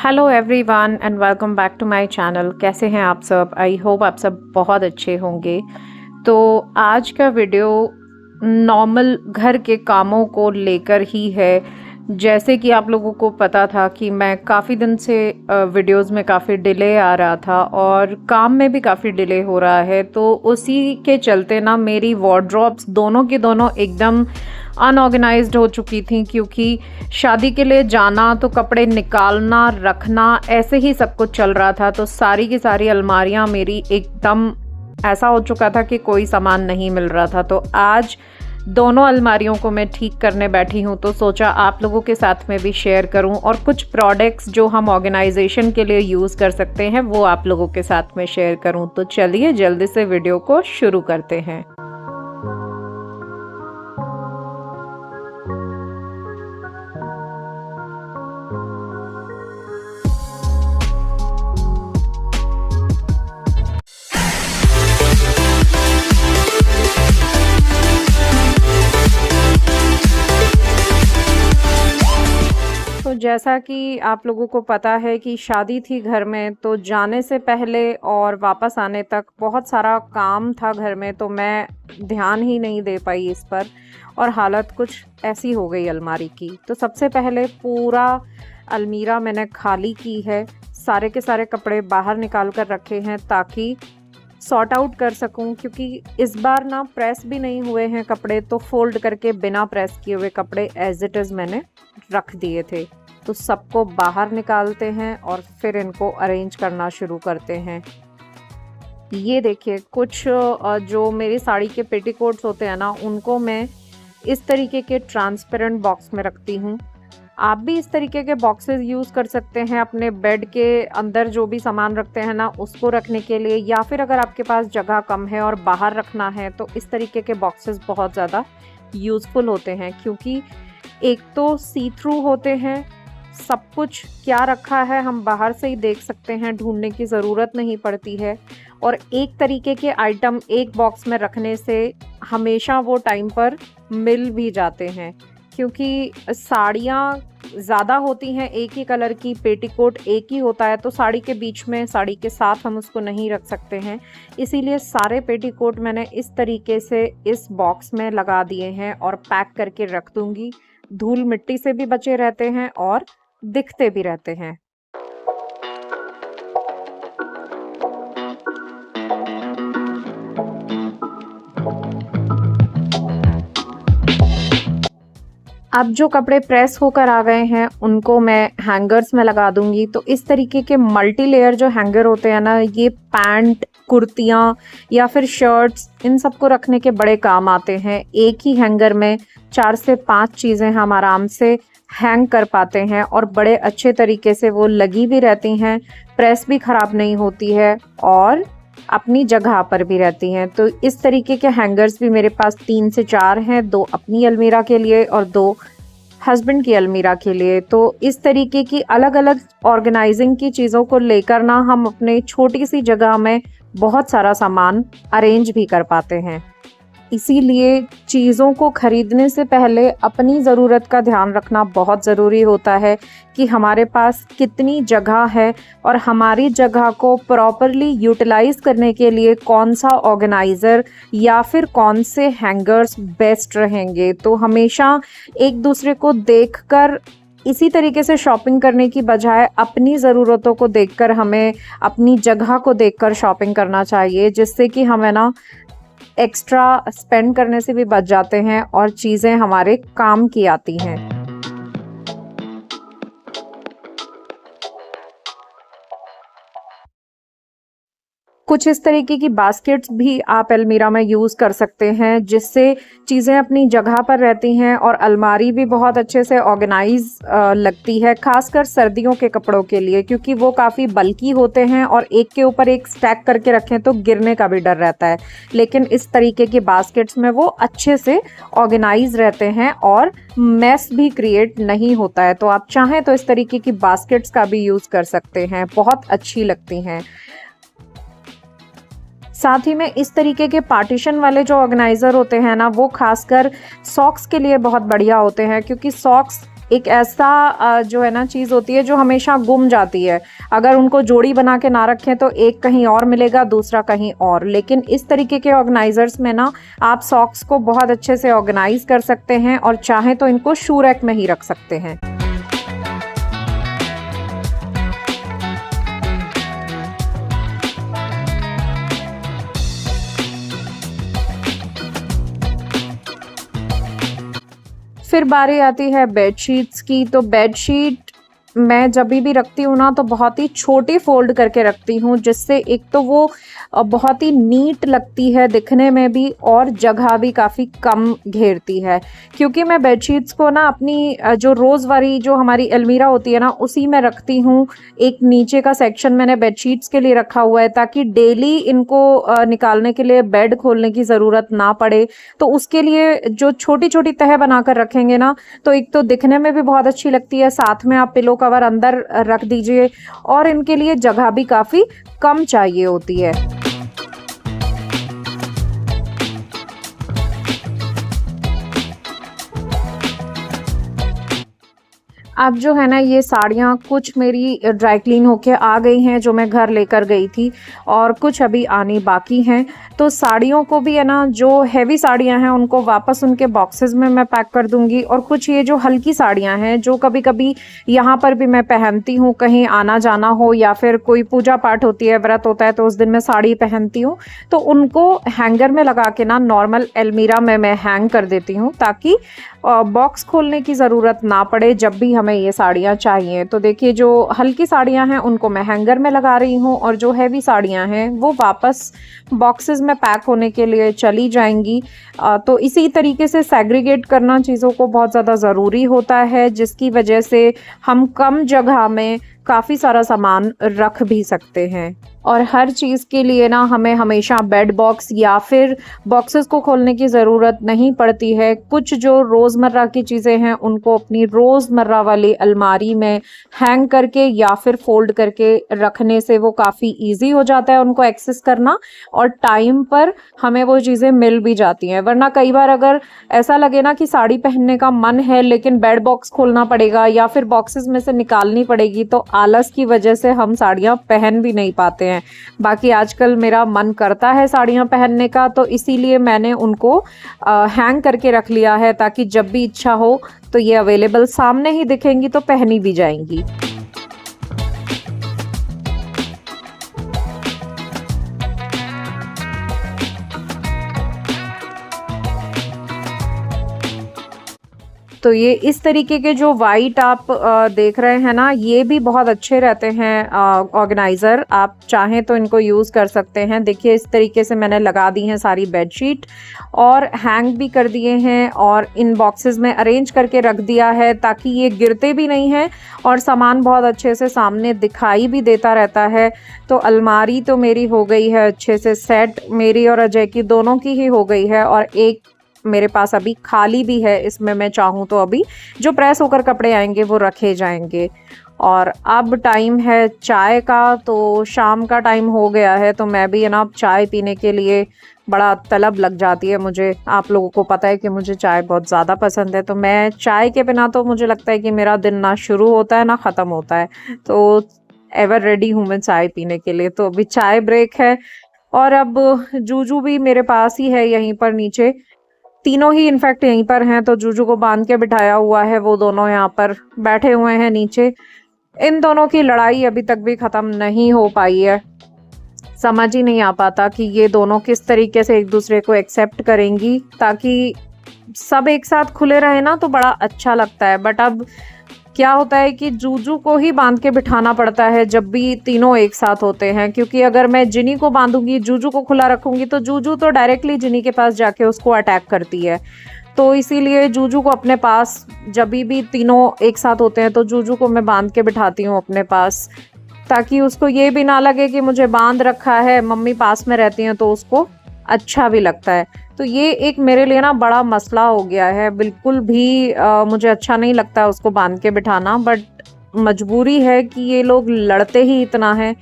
Hello everyone and welcome back to my channel. कैसे हैं आप सब? आई होप आप सब बहुत अच्छे होंगे। तो आज का वीडियो नॉर्मल घर के कामों को लेकर ही है। जैसे कि आप लोगों को पता था कि मैं काफ़ी दिन से वीडियोस में काफ़ी डिले आ रहा था और काम में भी काफ़ी डिले हो रहा है, तो उसी के चलते ना मेरी वार्डरोब्स दोनों की दोनों एकदम अनऑर्गेनाइज्ड हो चुकी थी, क्योंकि शादी के लिए जाना तो कपड़े निकालना रखना ऐसे ही सब कुछ चल रहा था। तो सारी की सारी अलमारियां मेरी एकदम ऐसा हो चुका था कि कोई सामान नहीं मिल रहा था। तो आज दोनों अलमारियों को मैं ठीक करने बैठी हूँ, तो सोचा आप लोगों के साथ में भी शेयर करूँ और कुछ प्रोडक्ट्स जो हम ऑर्गेनाइजेशन के लिए यूज़ कर सकते हैं वो आप लोगों के साथ में शेयर करूँ। तो चलिए जल्दी से वीडियो को शुरू करते हैं। तो जैसा कि आप लोगों को पता है कि शादी थी घर में, तो जाने से पहले और वापस आने तक बहुत सारा काम था घर में, तो मैं ध्यान ही नहीं दे पाई इस पर और हालत कुछ ऐसी हो गई अलमारी की। तो सबसे पहले पूरा अलमीरा मैंने खाली की है, सारे के सारे कपड़े बाहर निकाल कर रखे हैं ताकि सॉर्ट आउट कर सकूं, क्योंकि इस बार ना प्रेस भी नहीं हुए हैं कपड़े, तो फोल्ड करके बिना प्रेस किए हुए कपड़े एज इट इज़ मैंने रख दिए थे। तो सबको बाहर निकालते हैं और फिर इनको अरेंज करना शुरू करते हैं। ये देखिए, कुछ जो मेरी साड़ी के पेटीकोट्स होते हैं ना, उनको मैं इस तरीके के ट्रांसपेरेंट बॉक्स में रखती हूँ। आप भी इस तरीके के बॉक्सेस यूज़ कर सकते हैं अपने बेड के अंदर जो भी सामान रखते हैं ना उसको रखने के लिए, या फिर अगर आपके पास जगह कम है और बाहर रखना है तो इस तरीके के बॉक्सेस बहुत ज़्यादा यूज़फुल होते हैं, क्योंकि एक तो सी थ्रू होते हैं, सब कुछ क्या रखा है हम बाहर से ही देख सकते हैं, ढूंढने की ज़रूरत नहीं पड़ती है। और एक तरीके के आइटम एक बॉक्स में रखने से हमेशा वो टाइम पर मिल भी जाते हैं, क्योंकि साड़ियाँ ज़्यादा होती हैं एक ही कलर की, पेटीकोट एक ही होता है, तो साड़ी के बीच में साड़ी के साथ हम उसको नहीं रख सकते हैं। इसीलिए सारे पेटीकोट मैंने इस तरीके से इस बॉक्स में लगा दिए हैं और पैक करके रख दूँगी। धूल मिट्टी से भी बचे रहते हैं और दिखते भी रहते हैं। अब जो कपड़े प्रेस होकर आ गए हैं उनको मैं हैंगर्स में लगा दूंगी। तो इस तरीके के मल्टी लेयर जो हैंगर होते हैं ना, ये पैंट, कुर्तियाँ या फिर शर्ट्स, इन सबको रखने के बड़े काम आते हैं। एक ही हैंगर में 4 से 5 चीज़ें हम आराम से हैंग कर पाते हैं और बड़े अच्छे तरीके से वो लगी भी रहती हैं, प्रेस भी ख़राब नहीं होती है और अपनी जगह पर भी रहती हैं। तो इस तरीके के हैंगर्स भी मेरे पास 3 से 4 हैं, 2 अपनी अलमीरा के लिए और 2 हस्बैंड की अलमीरा के लिए। तो इस तरीके की अलग अलग ऑर्गेनाइजिंग की चीज़ों को लेकर ना हम अपने छोटी सी जगह में बहुत सारा सामान अरेंज भी कर पाते हैं। इसीलिए चीज़ों को खरीदने से पहले अपनी ज़रूरत का ध्यान रखना बहुत ज़रूरी होता है कि हमारे पास कितनी जगह है और हमारी जगह को प्रॉपरली यूटिलाइज़ करने के लिए कौन सा ऑर्गेनाइज़र या फिर कौन से हैंगर्स बेस्ट रहेंगे। तो हमेशा एक दूसरे को देखकर इसी तरीके से शॉपिंग करने की बजाय अपनी ज़रूरतों को देखकर हमें अपनी जगह को देखकर शॉपिंग करना चाहिए, जिससे कि हमें ना एक्स्ट्रा स्पेंड करने से भी बच जाते हैं और चीज़ें हमारे काम की आती हैं। कुछ इस तरीके की बास्केट्स भी आप अलमीरा में यूज़ कर सकते हैं, जिससे चीज़ें अपनी जगह पर रहती हैं और अलमारी भी बहुत अच्छे से ऑर्गेनाइज लगती है, खासकर सर्दियों के कपड़ों के लिए, क्योंकि वो काफ़ी बल्की होते हैं और एक के ऊपर एक स्टैक करके रखें तो गिरने का भी डर रहता है। लेकिन इस तरीके की बास्केट्स में वो अच्छे से ऑर्गेनाइज रहते हैं और मेस भी क्रिएट नहीं होता है। तो आप चाहें तो इस तरीके की बास्केट्स का भी यूज़ कर सकते हैं, बहुत अच्छी लगती हैं। साथ ही में इस तरीके के पार्टीशन वाले जो ऑर्गेनाइज़र होते हैं ना, वो खासकर सॉक्स के लिए बहुत बढ़िया होते हैं, क्योंकि सॉक्स एक ऐसा जो है ना चीज़ होती है जो हमेशा गुम जाती है। अगर उनको जोड़ी बना के ना रखें तो एक कहीं और मिलेगा, दूसरा कहीं और। लेकिन इस तरीके के ऑर्गेनाइज़र्स में ना आप सॉक्स को बहुत अच्छे से ऑर्गेनाइज़ कर सकते हैं और चाहें तो इनको शू रैक में ही रख सकते हैं। फिर बारी आती है बेडशीट्स की। तो बेडशीट मैं जभी भी रखती हूँ ना तो बहुत ही छोटी फ़ोल्ड करके रखती हूँ, जिससे एक तो वो बहुत ही नीट लगती है दिखने में भी और जगह भी काफ़ी कम घेरती है। क्योंकि मैं बेडशीट्स को ना अपनी जो रोज़ वाली जो हमारी अलमीरा होती है ना उसी में रखती हूँ। एक नीचे का सेक्शन मैंने बेडशीट्स के लिए रखा हुआ है ताकि डेली इनको निकालने के लिए बेड खोलने की ज़रूरत ना पड़े। तो उसके लिए जो छोटी-छोटी तह बनाकर रखेंगे ना तो एक तो दिखने में भी बहुत अच्छी लगती है, साथ में आप पिलो कवर अंदर रख दीजिए और इनके लिए जगह भी काफ़ी कम चाहिए होती है। अब जो है ना ये साड़ियाँ कुछ मेरी ड्राई क्लीन होके आ गई हैं जो मैं घर लेकर गई थी, और कुछ अभी आनी बाकी हैं। तो साड़ियों को भी है ना जो हैवी साड़ियाँ हैं उनको वापस उनके बॉक्सेस में मैं पैक कर दूँगी, और कुछ ये जो हल्की साड़ियाँ हैं जो कभी-कभी यहाँ पर भी मैं पहनती हूँ, कहीं आना जाना हो या फिर कोई पूजा पाठ होती है, व्रत होता है तो उस दिन मैं साड़ी पहनती हूँ, तो उनको हैंगर में लगा के ना नॉर्मल अलमीरा में मैं हैंग कर देती हूँ ताकि बॉक्स खोलने की ज़रूरत ना पड़े जब भी हमें ये साड़ियाँ चाहिए। तो देखिए जो हल्की साड़ियाँ हैं उनको मैं हैंगर में लगा रही हूँ और जो हैवी साड़ियाँ हैं वो वापस बॉक्सेस में पैक होने के लिए चली जाएंगी। तो इसी तरीके से सेग्रीगेट करना चीज़ों को बहुत ज़्यादा ज़रूरी होता है, जिसकी वजह से हम कम जगह में काफ़ी सारा सामान रख भी सकते हैं। और हर चीज़ के लिए ना हमें हमेशा बेड बॉक्स या फिर बॉक्सेस को खोलने की ज़रूरत नहीं पड़ती है। कुछ जो रोज़मर्रा की चीज़ें हैं उनको अपनी रोज़मर्रा वाली अलमारी में हैंग करके या फिर फ़ोल्ड करके रखने से वो काफ़ी ईज़ी हो जाता है उनको एक्सेस करना, और टाइम पर हमें वो चीज़ें मिल भी जाती हैं। वरना कई बार अगर ऐसा लगे ना कि साड़ी पहनने का मन है लेकिन बेड बॉक्स खोलना पड़ेगा या फिर बॉक्सेस में से निकालनी पड़ेगी, तो आलस की वजह से हम साड़ियाँ पहन भी नहीं पाते हैं। बाकी आजकल मेरा मन करता है साड़ियाँ पहनने का, तो इसीलिए मैंने उनको हैंग करके रख लिया है ताकि जब भी इच्छा हो तो ये अवेलेबल सामने ही दिखेंगी तो पहनी भी जाएंगी। तो ये इस तरीके के जो वाइट आप देख रहे हैं ना, ये भी बहुत अच्छे रहते हैं ऑर्गेनाइज़र। आप चाहें तो इनको यूज़ कर सकते हैं। देखिए इस तरीके से मैंने लगा दी हैं सारी बेडशीट और हैंग भी कर दिए हैं और इन बॉक्सेस में अरेंज करके रख दिया है ताकि ये गिरते भी नहीं हैं और सामान बहुत अच्छे से सामने दिखाई भी देता रहता है। तो अलमारी तो मेरी हो गई है अच्छे से सेट, मेरी और अजय की दोनों की ही हो गई है, और एक मेरे पास अभी खाली भी है। इसमें मैं चाहूँ तो अभी जो प्रेस होकर कपड़े आएंगे वो रखे जाएंगे। और अब टाइम है चाय का, तो शाम का टाइम हो गया है, तो मैं भी है ना अब चाय पीने के लिए बड़ा तलब लग जाती है मुझे। आप लोगों को पता है कि मुझे चाय बहुत ज़्यादा पसंद है, तो मैं चाय के बिना तो मुझे लगता है कि मेरा दिन ना शुरू होता है ना ख़त्म होता है। तो एवर रेडी हूँ मैं चाय पीने के लिए। तो अभी चाय ब्रेक है और अब जूजू भी मेरे पास ही है यहीं पर नीचे, तीनों ही इनफैक्ट यहीं पर हैं। तो जूजू को बांध के बिठाया हुआ है, वो दोनों यहाँ पर बैठे हुए हैं नीचे। इन दोनों की लड़ाई अभी तक भी ख़त्म नहीं हो पाई है। समझ ही नहीं आ पाता कि ये दोनों किस तरीके से एक दूसरे को एक्सेप्ट करेंगी ताकि सब एक साथ खुले रहे ना, तो बड़ा अच्छा लगता है। बट अब क्या होता है कि जूजू को ही बांध के बिठाना पड़ता है जब भी तीनों एक साथ होते हैं, क्योंकि अगर मैं जिनी को बांधूंगी जूजू को खुला रखूंगी तो जूजू तो डायरेक्टली जिनी के पास जाके उसको अटैक करती है। तो इसीलिए जूजू को अपने पास जब भी तीनों एक साथ होते हैं तो जूजू को मैं बांध के बिठाती हूँ अपने पास, ताकि उसको ये भी ना लगे कि मुझे बांध रखा है, मम्मी पास में रहती हैं तो उसको अच्छा भी लगता है। तो ये एक मेरे लिए ना बड़ा मसला हो गया है, बिल्कुल भी मुझे अच्छा नहीं लगता उसको बांध के बिठाना, बट मजबूरी है कि ये लोग लड़ते ही इतना है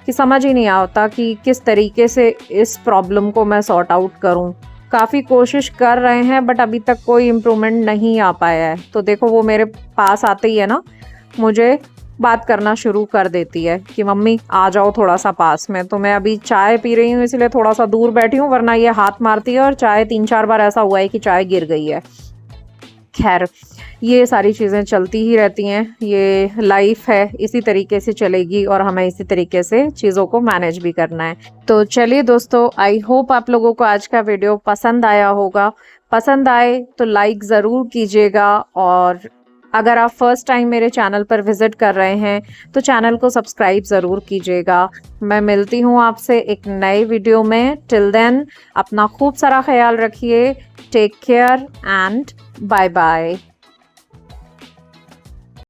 कि समझ ही नहीं आता कि किस तरीके से इस प्रॉब्लम को मैं सॉर्ट आउट करूं। काफ़ी कोशिश कर रहे हैं बट अभी तक कोई इम्प्रूवमेंट नहीं आ पाया है। तो देखो वो मेरे पास आते ही है ना, मुझे बात करना शुरू कर देती है कि मम्मी आ जाओ थोड़ा सा पास में। तो मैं अभी चाय पी रही हूँ इसलिए थोड़ा सा दूर बैठी हूँ, वरना ये हाथ मारती है और चाय 3-4 बार ऐसा हुआ है कि चाय गिर गई है। खैर, ये सारी चीज़ें चलती ही रहती हैं, ये लाइफ है, इसी तरीके से चलेगी और हमें इसी तरीके से चीज़ों को मैनेज भी करना है। तो चलिए दोस्तों, आई होप आप लोगों को आज का वीडियो पसंद आया होगा। पसंद आए तो लाइक ज़रूर कीजिएगा, और अगर आप फर्स्ट टाइम मेरे चैनल पर विज़िट कर रहे हैं तो चैनल को सब्सक्राइब ज़रूर कीजिएगा। मैं मिलती हूँ आपसे एक नए वीडियो में। टिल देन अपना खूब सारा ख्याल रखिए। Take care and bye bye.